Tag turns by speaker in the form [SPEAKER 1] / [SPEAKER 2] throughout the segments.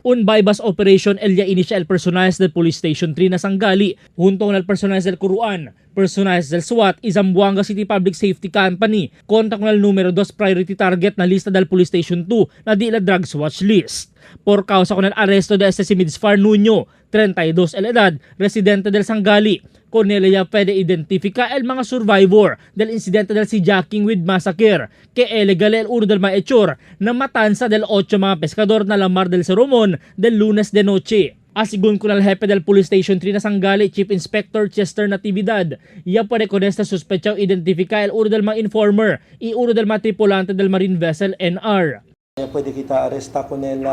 [SPEAKER 1] Un bypass operation el ya inicia el personales del Police Station 3 na Sangali, junto con el personales del Quruan, personales del SWAT y Zamboanga City Public Safety Company, konta con el número 2 priority target na lista del Police Station 2 na di la drugs watch list. Por causa con el arresto de si Midsfar Nuño, 32 el edad, residente del Sangali. Con él ya pwede identificar el mga survivor del incidente del si Jacking with Massacre, que illegal el uno del maechor na matanza del 8 mga pescador na lamar del Seromon del lunes de noche. Asigun con el jefe del Police Station 3 na Sangali, Chief Inspector Chester Natividad, ya puede con este sospechado identificar el uno del mga informer y uno del mga tripulante del marine vessel NR.
[SPEAKER 2] Pwede kita aresta con el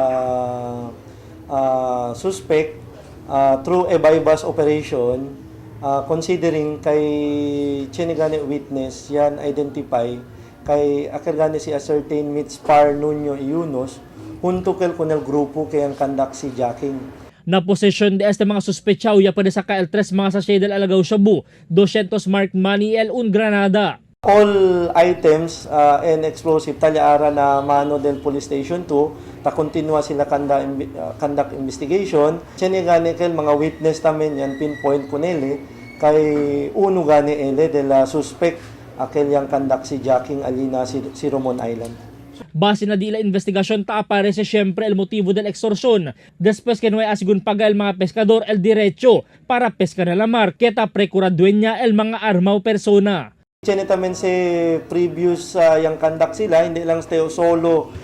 [SPEAKER 2] suspect through a bypass operation. Considering kay Chenegane witness yan identify kay akirgani si certain Midsfar Nuño Yunus junto con el grupo kay ang conduct si Jacking.
[SPEAKER 1] Na posesyon de este mga sospechao ya pwede saka el 3 mga sachet del Alagaw Shabu, 200 marked money el un granada.
[SPEAKER 2] All items and explosive talyara na mano del Police Station 2 ta continua sila conduct investigation. Chenegane kay mga witness tamen yan pinpoint ko nila kay uno gani ele de la suspect akel yang conduct si Jacking alina si Romon Island.
[SPEAKER 1] Base na dila investigasyon ta aparece siyempre el motivo del extorsión. Después que no ay asigun paga el mga pescador el derecho para pescar na la mar keta precuraduenya el mga armao persona.
[SPEAKER 2] Chene tamen si previous yang conduct sila hindi lang stay solo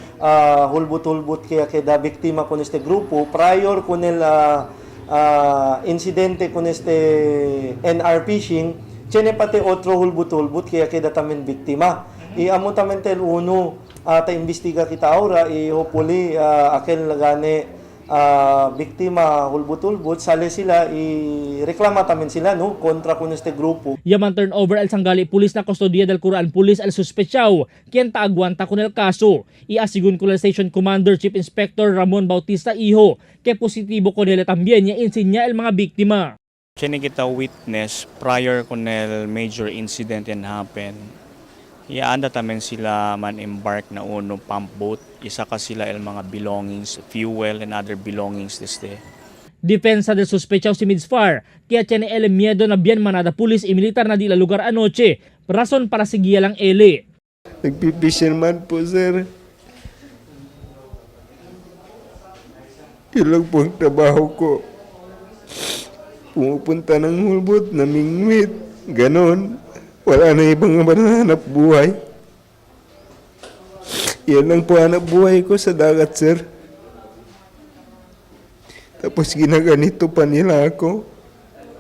[SPEAKER 2] hulbut-hulbut kaya kada biktima con este grupo prior con el incidente con este NR fishing chene pati otro hulbut-hulbut kaya kada tamen biktima amo tamen tel uno ta imbestiga kita aura hopefully akel gane biktima hulbut-hulbut sale sila reklama tamen sila no kontra con este grupo.
[SPEAKER 1] Yaman turnover el Sangali Police na kustodiya del Quran Police el sospechao quien aguanta con el kaso. Iasigun con el Station Commander Chief Inspector Ramon Bautista Iho que positibo con ele también ya insinya el mga biktima.
[SPEAKER 3] Chene kita witness prior con el major incident and happen. Iaanda tamen sila man embark na uno pump boat, isa ka sila el mga belongings, fuel and other belongings this day.
[SPEAKER 1] Depensa del sospechao si Midsfar, kaya tiene el miedo na bien manada pulis y militar na di la lugar anoche, rason para sigiya lang ele.
[SPEAKER 4] Nagpipishirman po, sir. Ilang po ang trabaho ko. Pumupunta ng hulbot, namingwit, ganon. Wala na ibang hanap buhay. Yan lang po hanap buhay ko sa dagat, sir. Tapos ginaganito pa nila ako.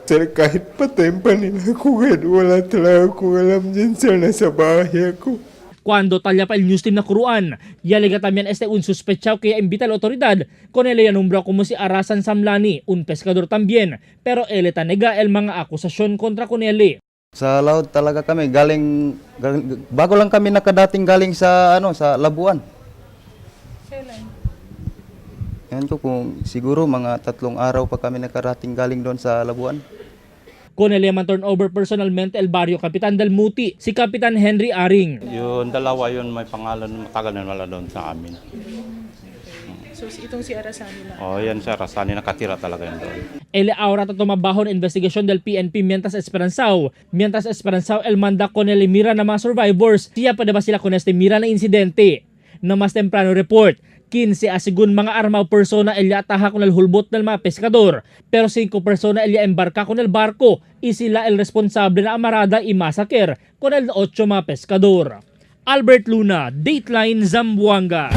[SPEAKER 4] Sir, kahit patayin pa nila ako, wala talaga akong alam dyan, sir, nasa bahay ako.
[SPEAKER 1] Cuando talya pa el news team na Quruan, yalega también este un sospechao que invita a la autoridad con ele ya nombra como si Arasan Samlani, un pescador también, pero ele tanega el mga akusasyon kontra con ele.
[SPEAKER 5] Sa laut talaga kami galing bago lang kami nakadating galing sa sa Labuan.
[SPEAKER 6] Kailan?
[SPEAKER 5] Yan ko kung siguro mga 3 araw pa kami nakarating galing doon sa Labuan.
[SPEAKER 1] Con el man turnover personalmente el barrio Kapitan del Muti, si Kapitan Henry Aring.
[SPEAKER 7] Yung dalawa yun may pangalan matagal na wala doon sa amin.
[SPEAKER 6] So itong si Arasani lang.
[SPEAKER 7] O yan siya, Rasani nakatira talaga yun doon.
[SPEAKER 1] Ele ahora tumabaho na investigasyon del PNP mientras Esperanzao. Mientras Esperanzao el manda con el mira na mga survivors. Siya pa ba sila con este mira na insidente? Na mas temprano report, 15 asigun mga armao persona el ataha con el hulbot del mga pescador. Pero 5 persona el embarca con el barco y sila el responsable na amarada y massacre con el 8 mga pescador. Albert Luna, Dateline Zamboanga.